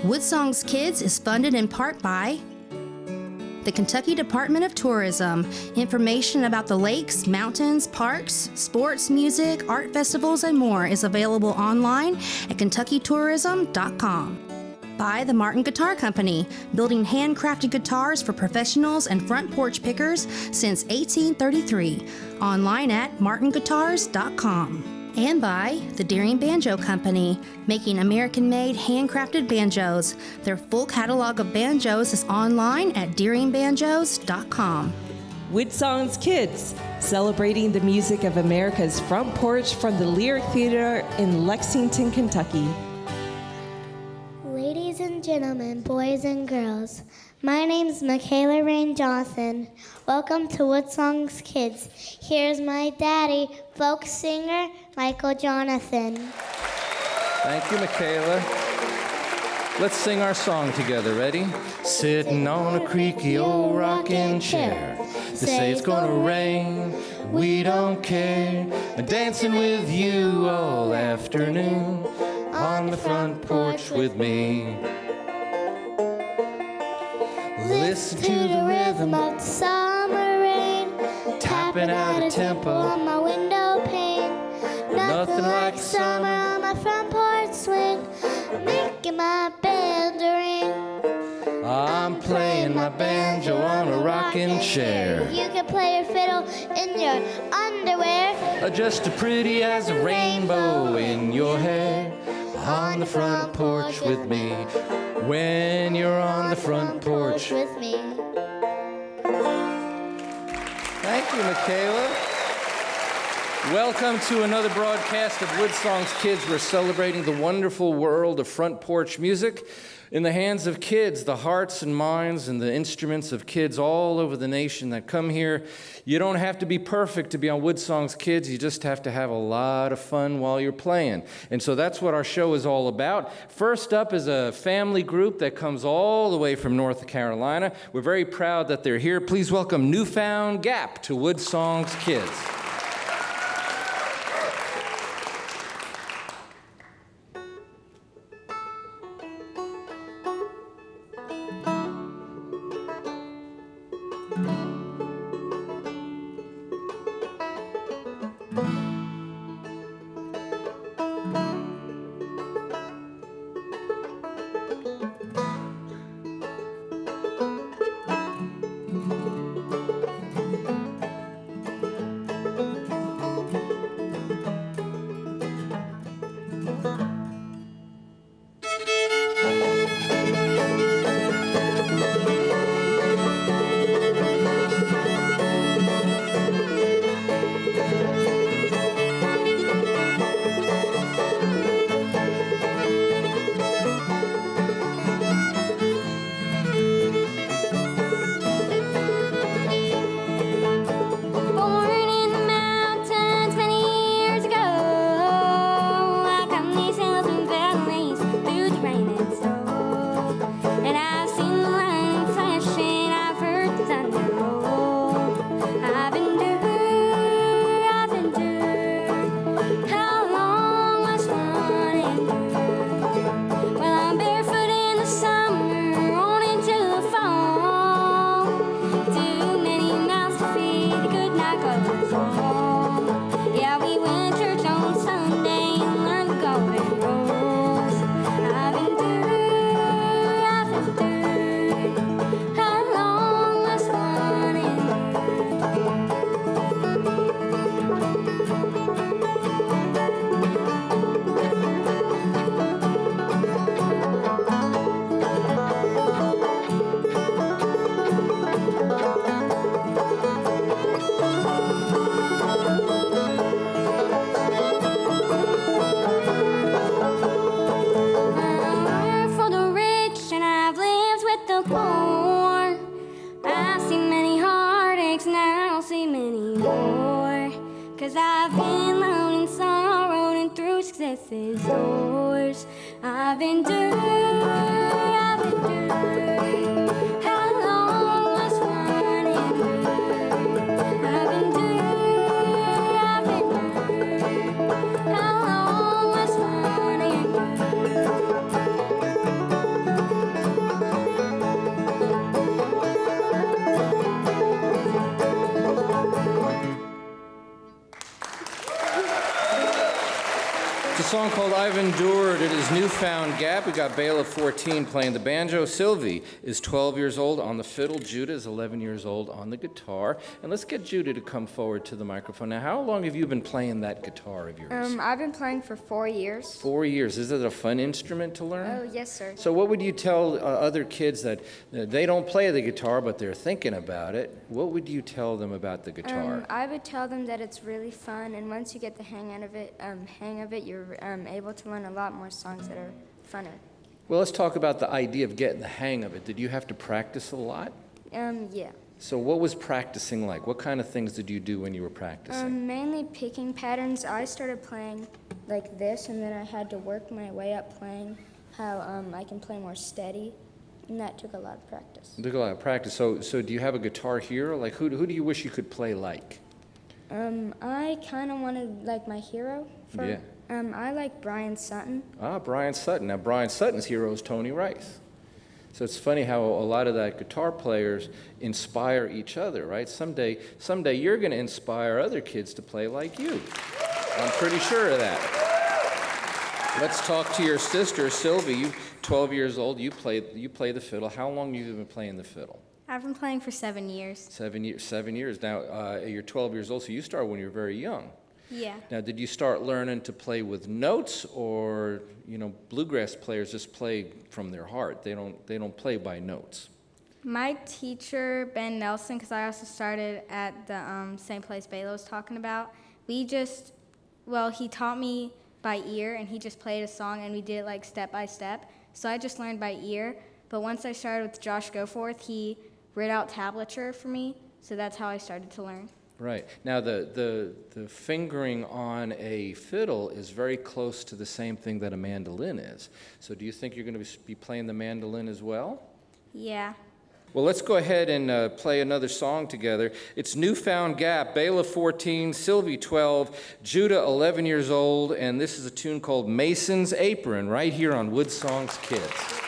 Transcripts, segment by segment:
WoodSongs Kids is funded in part by the Kentucky Department of Tourism. Information about the lakes, mountains, parks, sports, music, art festivals, and more is available online at kentuckytourism.com. By the Martin Guitar Company, building handcrafted guitars for professionals and front porch pickers since 1833. Online at martinguitars.com. And by the Deering Banjo Company, making American-made handcrafted banjos. Their full catalog of banjos is online at deeringbanjos.com. WoodSongs Kids, celebrating the music of America's front porch from the Lyric Theater in Lexington, Kentucky. Ladies and gentlemen, boys and girls, my name's Michaela Rain Johnson. Welcome to WoodSongs Kids. Here's my daddy, folk singer Michael Jonathan. Thank you, Michaela. Let's sing our song together. Ready? Sitting on a creaky old rocking chair. They say it's gonna rain, we don't care. Dancing with you all afternoon on the front porch with me. Listen to the rhythm of the summer rain, tapping out a tempo on my window pane. Nothing like summer on my front porch swing, making my band ring. I'm playing my banjo on a rocking chair. You can play your fiddle in your underwear, Just as pretty as a rainbow in your hair. On the front porch with me. When you're on the front porch with me. Thank you, Michaela. Welcome to another broadcast of WoodSongs Kids. We're celebrating the wonderful world of front porch music in the hands of kids, the hearts and minds and the instruments of kids all over the nation that come here. You don't have to be perfect to be on WoodSongs Kids. You just have to have a lot of fun while you're playing. And so that's what our show is all about. First up is a family group that comes all the way from North Carolina. We're very proud that they're here. Please welcome Newfound Gap to WoodSongs Kids. successes yours. I've endured. How long was running through? I've endured. How long was running through? song called I've Endured. It is Newfound Gap. We got Bela, 14, playing the banjo. Sylvie is 12 years old on the fiddle. Judah is 11 years old on the guitar. And let's get Judah to come forward to the microphone. Now, how long have you been playing that guitar of yours? I've been playing for 4 years. 4 years. Is it a fun instrument to learn? Oh, yes, sir. So what would you tell other kids that they don't play the guitar, but they're thinking about it? What would you tell them about the guitar? I would tell them that it's really fun, and once you get the hang of it, you're able to learn a lot more songs that are funner. Well, let's talk about the idea of getting the hang of it. Did you have to practice a lot? Yeah. So what was practicing like? What kind of things did you do when you were practicing? Mainly picking patterns. I started playing like this, and then I had to work my way up playing how I can play more steady, and that took a lot of practice. It took a lot of practice. So do you have a guitar hero? Like who do you wish you could play like? I kind of wanted like my hero. Yeah. I like Brian Sutton. Ah, Brian Sutton. Now, Brian Sutton's hero is Tony Rice. So it's funny how a lot of that guitar players inspire each other, right? Someday you're going to inspire other kids to play like you. I'm pretty sure of that. Let's talk to your sister, Sylvie. You 12 years old. You play the fiddle. How long have you been playing the fiddle? I've been playing for 7 years. 7 years. 7 years. Now, you're 12 years old, so you started when you were very young. Yeah. Now, did you start learning to play with notes, or bluegrass players just play from their heart? They don't play by notes. My teacher, Ben Nelson, because I also started at the same place Bela was talking about, he taught me by ear, and he just played a song, and we did it like step by step. So I just learned by ear. But once I started with Josh Goforth, he wrote out tablature for me, so that's how I started to learn. Right. Now, the fingering on a fiddle is very close to the same thing that a mandolin is. So do you think you're going to be playing the mandolin as well? Yeah. Well, let's go ahead and play another song together. It's Newfound Gap, Bela 14, Sylvie 12, Judah 11 years old, and this is a tune called Mason's Apron right here on WoodSongs Kids.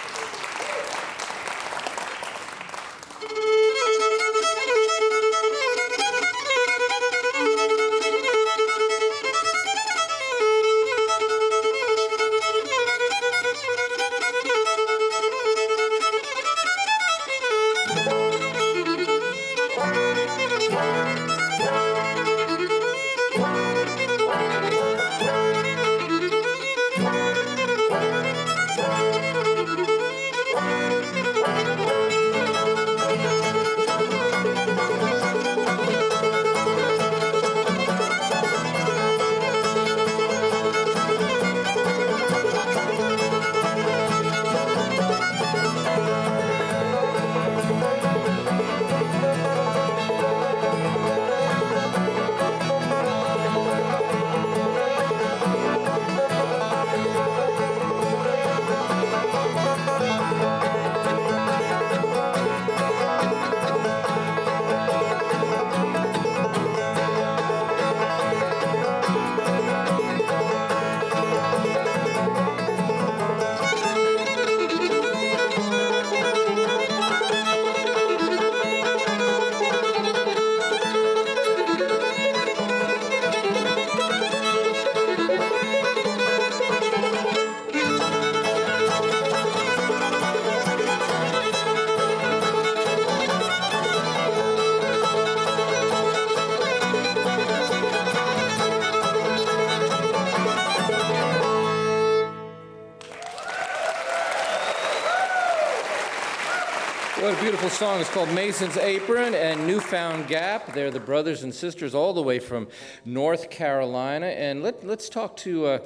What a beautiful song. It's called Mason's Apron and Newfound Gap. They're the brothers and sisters all the way from North Carolina. And let's talk to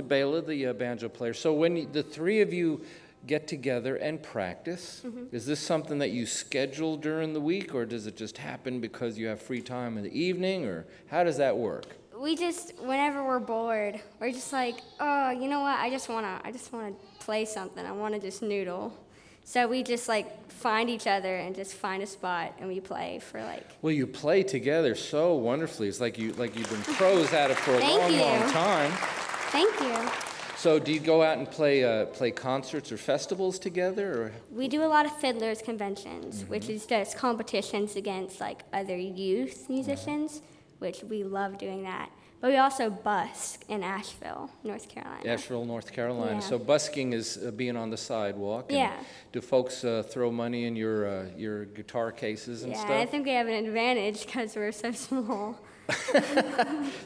Bela, the banjo player. So when the three of you get together and practice, is this something that you schedule during the week, or does it just happen because you have free time in the evening, or how does that work? We just, whenever we're bored, we're just like, oh, you know what? I just wanna play something. I wanna just noodle. So we just find each other and just find a spot and we play for Well, you play together so wonderfully. It's like you've been pros at it for a long time. Thank you. So do you go out and play concerts or festivals together? Or? We do a lot of fiddlers conventions, which is just competitions against other youth musicians, which we love doing that. But we also busk in Asheville, North Carolina. Asheville, North Carolina. Yeah. So busking is being on the sidewalk. And Yeah. do folks throw money in your guitar cases and Yeah, stuff? I think we have an advantage because we're so small.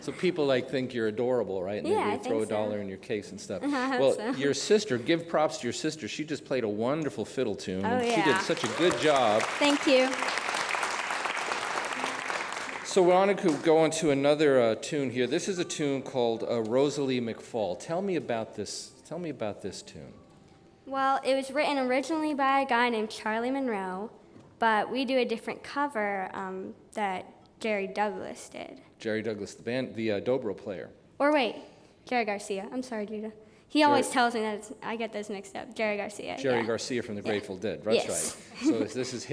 So people think you're adorable, right? And Yeah, they I throw think a dollar so. in your case and stuff. I hope Well, so. your sister, give props to your sister. She just played a wonderful fiddle tune. Oh, and She did yeah. such a good job. Thank you. So we want to go into another tune here. This is a tune called Rosalie McFall. Tell me about this tune. Well, it was written originally by a guy named Charlie Monroe, but we do a different cover that Jerry Douglas did. Jerry Douglas, the dobro player. Or wait, Jerry Garcia. I'm sorry, Judah. He always tells me that I get those mixed up. Jerry Garcia. Jerry yeah. Garcia from the Yeah. Grateful Dead. That's Yes. right. So this is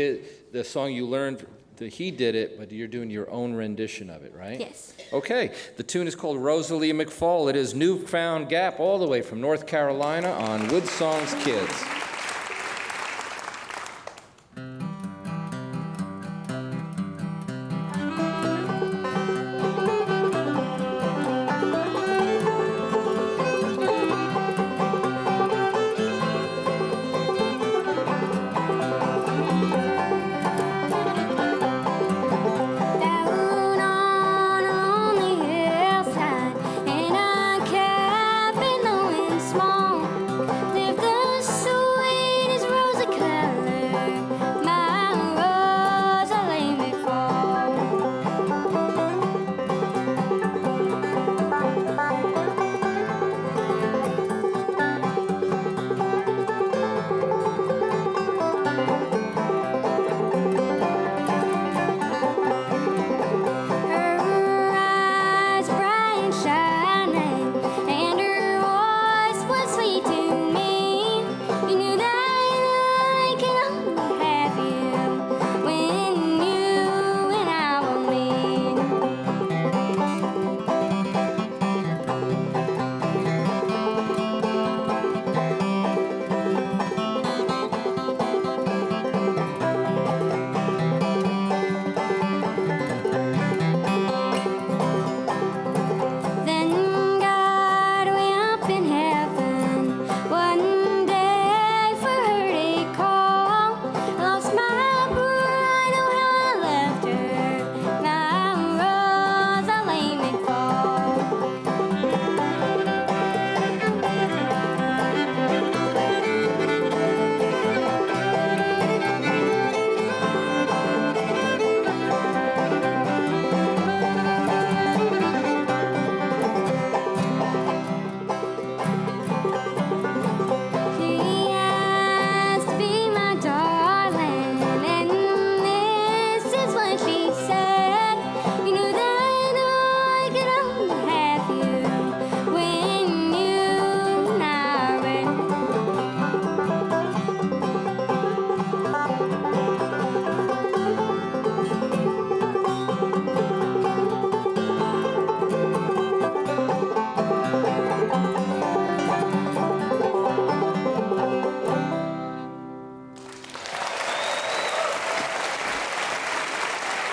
the song you learned that he did it, but you're doing your own rendition of it, right? Yes. Okay. The tune is called Rosalie McFall. It is Newfound Gap, all the way from North Carolina on WoodSongs Kids. Down on a lonely hillside, in a cabin low and small, lived the sweetest rosy color, my Rosalie McFall. Her eyes bright and shining, and her voice was sweet to me. You knew that I can only have you when you and I will meet. Then God way up in heaven one day for her to call. Lost my bride, oh how I left her, my Rosalie McFall. She asked to be my darling, and this is what she said. You knew that I could only have you when you and I are ready.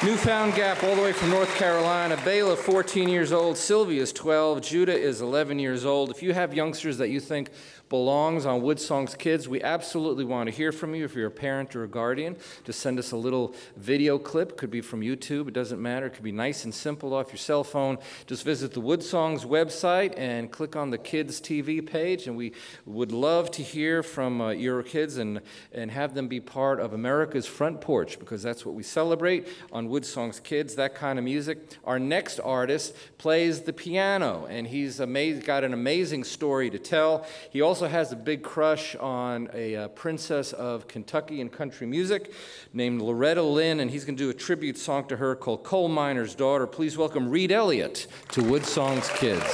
Newfound Gap, all the way from North Carolina. Bela, 14 years old. Sylvia is 12. Judah is 11 years old. If you have youngsters that you think belongs on WoodSongs Kids, we absolutely want to hear from you. If you're a parent or a guardian, just send us a little video clip. Could be from YouTube. It doesn't matter. It could be nice and simple off your cell phone. Just visit the WoodSongs website and click on the Kids TV page, and we would love to hear from your kids and have them be part of America's Front Porch, because that's what we celebrate on WoodSongs Kids, that kind of music. Our next artist plays the piano, and he's got an amazing story to tell. He also has a big crush on a princess of Kentucky and country music named Loretta Lynn, and he's going to do a tribute song to her called Coal Miner's Daughter. Please welcome Reed Elliotte to WoodSongs Kids.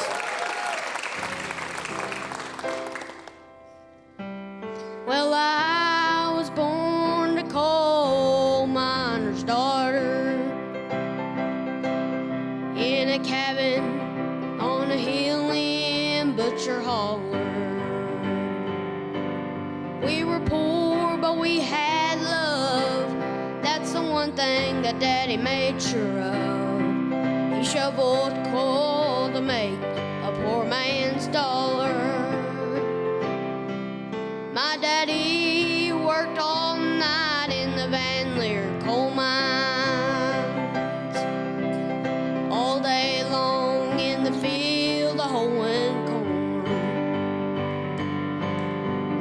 Well, I was born a coal miner's daughter in a cabin on a hill in Butcher Holler. We were poor, but we had love. That's the one thing that Daddy made sure of. He he shoveled coal to make a poor man's dollar. My daddy worked all night in the Van Leer coal mines, all day long in the field a hoeing corn.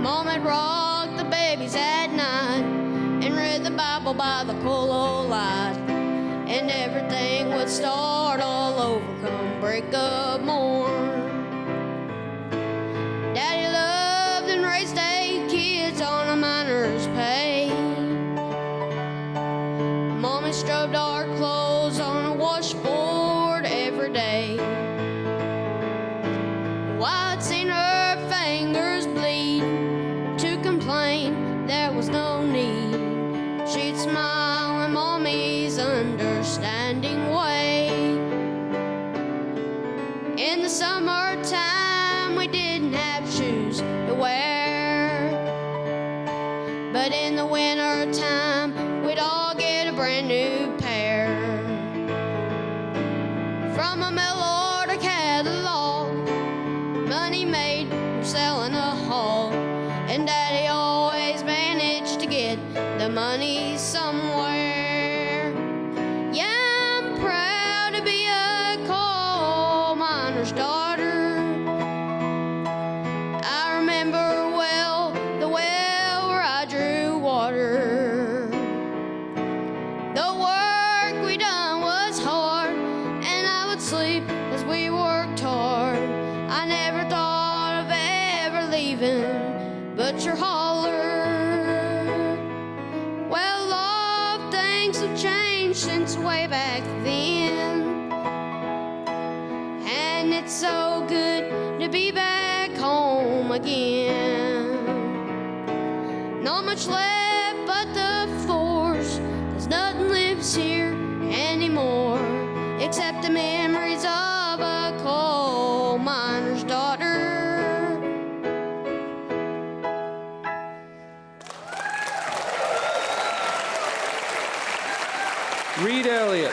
Mom had rocked the babies at night and read the Bible by the coal light, and everything would start all over come break of morn. Daddy loved and raised 8 kids on a miner's pay. Mommy strobed our clothes on a washboard every day. Well, I'd seen her fingers bleed. To complain, there was no need. She'd smile in Mommy's understanding way. In the summertime, we didn't have shoes to wear, but in the wintertime, we'd all get a brand new pair. From a mail order catalog, money made from selling a hog, and Daddy always managed to get the money somewhere. Yeah, I'm proud to be a coal miner's daughter. I remember well the well where I drew water. The work we done was hard, and I would sleep as we worked hard. I never thought of ever leaving Butcher Holler. Well, all things have changed since way back then, and it's so good to be back home again. Not much left but the force, 'cause nothing lives here anymore except the memories of a coal miner's daughter. Reed Elliotte,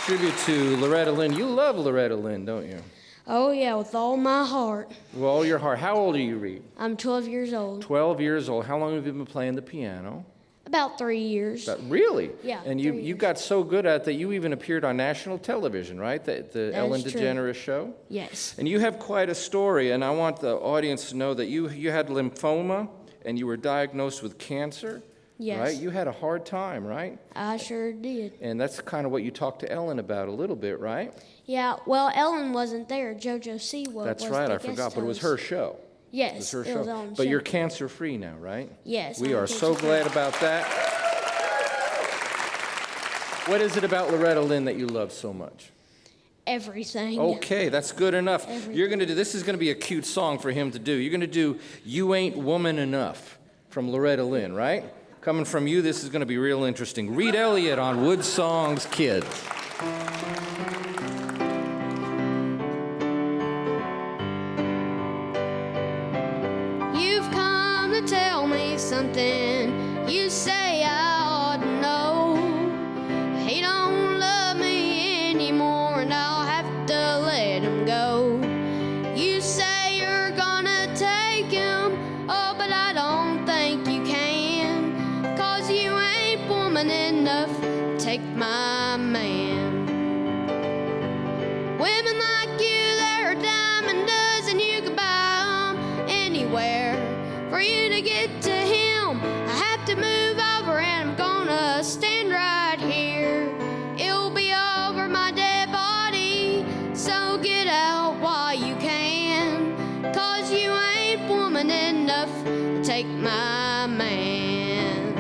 tribute to Loretta Lynn. You love Loretta Lynn, don't you? Oh yeah, with all my heart. With all your heart. How old are you, Reed? I'm 12 years old. 12 years old. How long have you been playing the piano? About 3 years. Really? Yeah, And 3 you years. got so good at it that you even appeared on national television, right? The Ellen is true. DeGeneres show? Yes. And you have quite a story, and I want the audience to know that you had lymphoma and you were diagnosed with cancer. Yes. Right? You had a hard time, right? I sure did. And that's kind of what you talked to Ellen about a little bit, right? Yeah, well, Ellen wasn't there. JoJo Siwa That's was right, the I forgot, guest but it was host. her show. Yes, It was her it show. was Ellen's But show. you're cancer-free now, right? Yes. We I'm are so cancer-free. glad about that. What is it about Loretta Lynn that you love so much? Everything. Okay, that's good enough. You're going to do, this is going to be a cute song for him to do. You're going to do You Ain't Woman Enough from Loretta Lynn, right? Coming from you, this is going to be real interesting. Reed Elliotte on WoodSongs Kids. You've come to tell me something you say I ought to know. He don't love me anymore and I'll have to let him go. You say you're gonna take him, oh, but I don't think you can, 'cause you ain't woman enough to take my man. Women like you, they're a dime a dozen, you could buy 'em anywhere. For you to get to him, I have to move over and I'm gonna stand right here. It'll be over my dead body, so get out while you can, 'cause you ain't woman enough to take my man.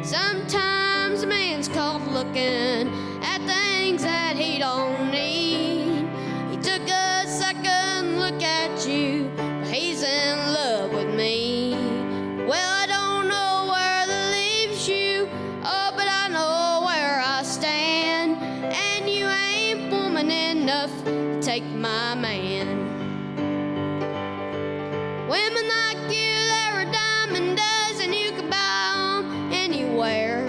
Sometimes a man's caught looking at things that he don't need. He took a second look at you, but he's in love with me. Well, I don't know where that leaves you, oh, but I know where I stand. And you ain't woman enough to take my man. Women like you, they're a dime a dozen, you can buy 'em anywhere.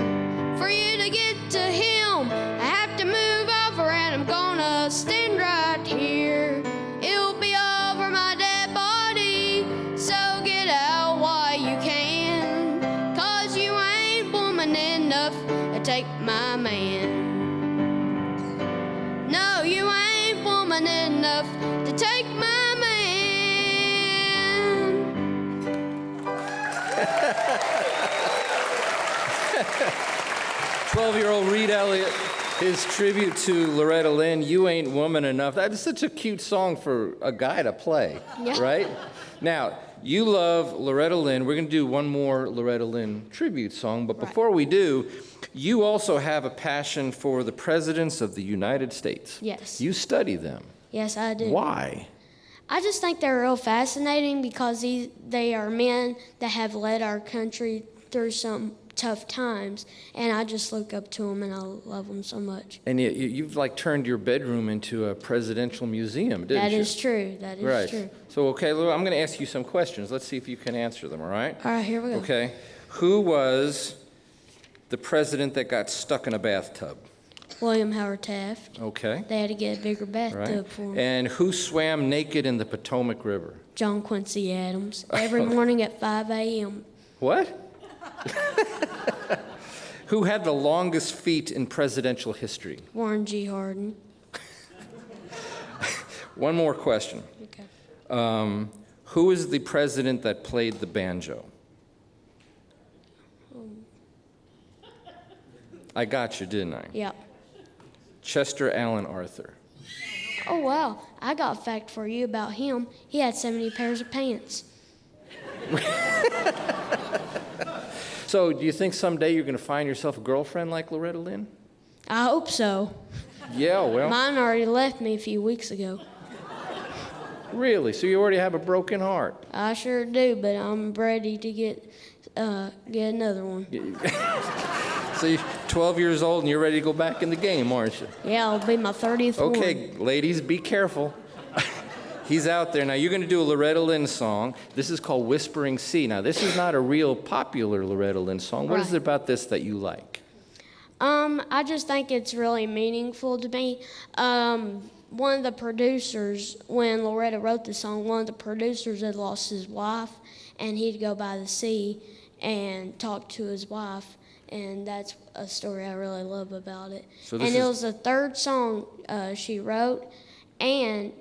For you to get to him, I have to move over and I'm going enough to take my man. No, you ain't woman enough to take my man. 12-year-old Reed Elliotte, his tribute to Loretta Lynn, You Ain't Woman Enough. That is such a cute song for a guy to play, right? Now, you love Loretta Lynn. We're going to do one more Loretta Lynn tribute song, but before we do, you also have a passion for the presidents of the United States. Yes. You study them. Yes, I do. Why? I just think they're real fascinating because they are men that have led our country through some tough times, and I just look up to them and I love them so much. And you've like turned your bedroom into a presidential museum, didn't you? That is true. That is true. So, okay, Lou, I'm going to ask you some questions. Let's see if you can answer them, all right? All right, here we go. Okay. Who was the president that got stuck in a bathtub? William Howard Taft. Okay. They had to get a bigger bathtub Right. for him. And who swam naked in the Potomac River? John Quincy Adams. Every morning at 5 a.m. What? Who had the longest feet in presidential history? Warren G. Harding. One more question. Okay. Who is the president that played the banjo? I got you, didn't I? Yep. Chester Alan Arthur. Oh, wow. I got a fact for you about him. He had 70 pairs of pants. So, do you think someday you're going to find yourself a girlfriend like Loretta Lynn? I hope so. Yeah, well. Mine already left me a few weeks ago. Really? So you already have a broken heart? I sure do, but I'm ready to get another one. So you're 12 years old and you're ready to go back in the game, aren't you? Yeah, it'll be my 30th one. Okay, ladies, be careful. He's out there. Now, you're going to do a Loretta Lynn song. This is called Whispering Sea. Now, this is not a real popular Loretta Lynn song. What is it about this that you like? I just think it's really meaningful to me. One of the producers, when Loretta wrote the song, one of the producers had lost his wife, and he'd go by the sea and talk to his wife, and that's a story I really love about it. So and it was the third song she wrote, and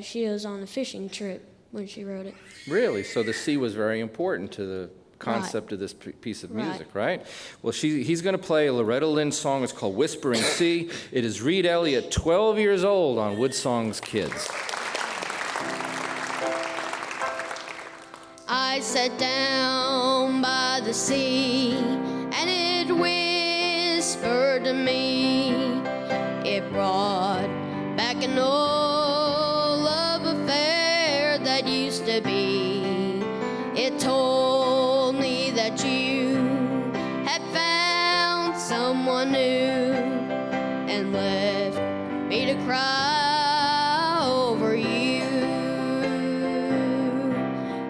she was on a fishing trip when she wrote it. Really? So the sea was very important to the concept of this piece of music, right? Well, he's going to play a Loretta Lynn song. It's called Whispering Sea. It is Reed Elliotte, 12 years old, on WoodSongs Kids. I sat down by the sea, and it whispered to me. It brought back an old love affair that used to be. It told me that you had found someone new and left me to cry over you.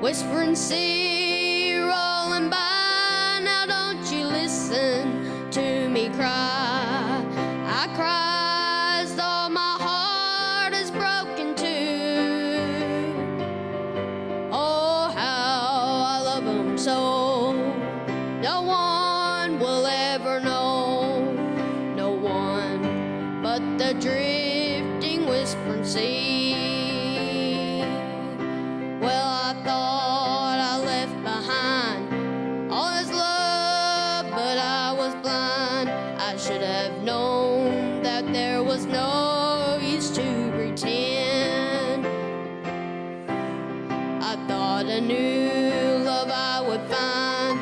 Whispering sea rolling by, now don't you listen to me cry. I cry as though my heart is broken too. Oh, how I love 'em so. No one will ever know, no one but the drifting whispering sea. Well, I thought I left behind all this love, but I was blind. I should have known that there was no use to pretend. I thought a new love I would find,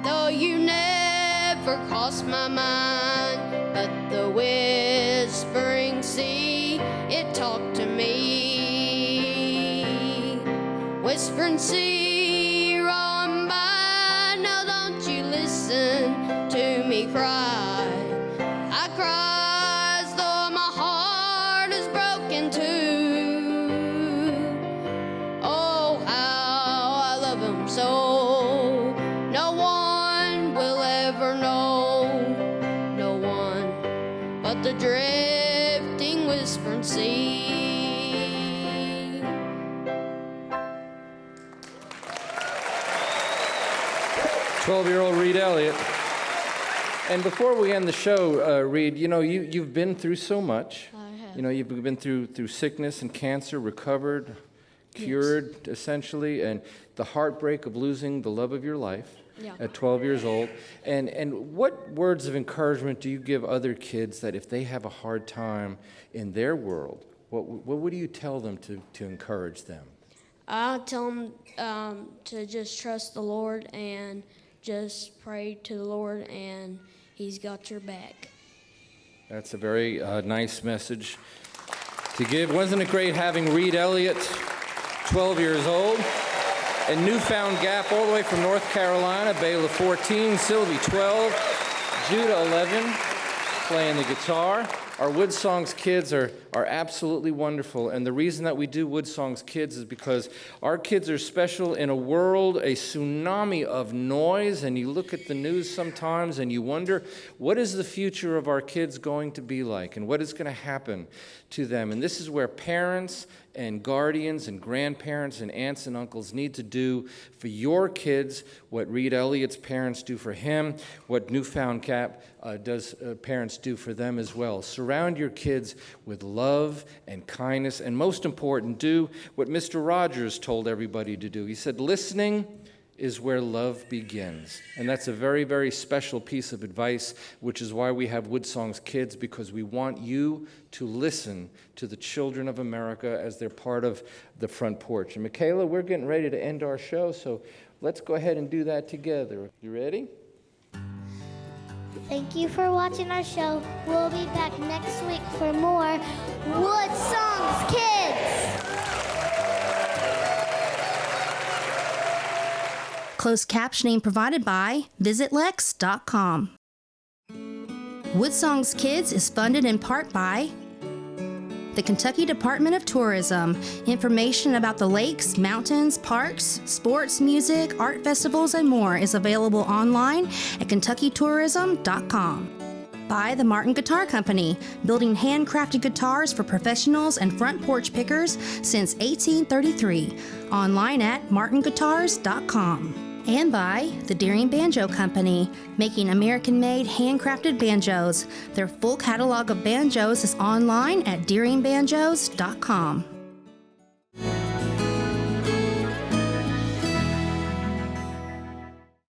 though you never crossed my mind. But the whispering sea, it talked to me. Whispering sea, rolling by, now don't you listen to me cry. I cry as though my heart is broken too. Oh, how I love 'em so. No one will ever know, no one but the drifting whispering sea. 12-year-old Reed Elliotte. And before we end the show, Reed, you've been through so much. I have. You've been through sickness and cancer, recovered, cured, essentially, and the heartbreak of losing the love of your life at 12 years old. And what words of encouragement do you give other kids that if they have a hard time in their world, what would you tell them to encourage them? I'll tell them to just trust the Lord and just pray to the Lord, and He's got your back. That's a very nice message to give. Wasn't it great having Reed Elliotte, 12 years old, and Newfound Gap all the way from North Carolina, Bela 14, Sylvie 12, Judah 11, playing the guitar. Our WoodSongs kids are absolutely wonderful, and the reason that we do WoodSongs kids is because our kids are special in a world, a tsunami of noise, and you look at the news sometimes and you wonder, what is the future of our kids going to be like, and what is going to happen to them? And this is where parents and guardians and grandparents and aunts and uncles need to do for your kids what Reed Elliott's parents do for him, what Newfound Gap parents do for them as well. Surround your kids with love and kindness, and most important, do what Mr. Rogers told everybody to do. He said, listening is where love begins. And that's a very, very special piece of advice, which is why we have WoodSongs Kids, because we want you to listen to the children of America as they're part of the front porch. And Michaela, we're getting ready to end our show, so let's go ahead and do that together. You ready? Thank you for watching our show. We'll be back next week for more WoodSongs Kids. Closed captioning provided by VisitLEX.com. WoodSongs Kids is funded in part by the Kentucky Department of Tourism. Information about the lakes, mountains, parks, sports, music, art festivals, and more is available online at KentuckyTourism.com. By the Martin Guitar Company, building handcrafted guitars for professionals and front porch pickers since 1833. Online at martinguitars.com. And by the Deering Banjo Company, making American-made handcrafted banjos. Their full catalog of banjos is online at deeringbanjos.com.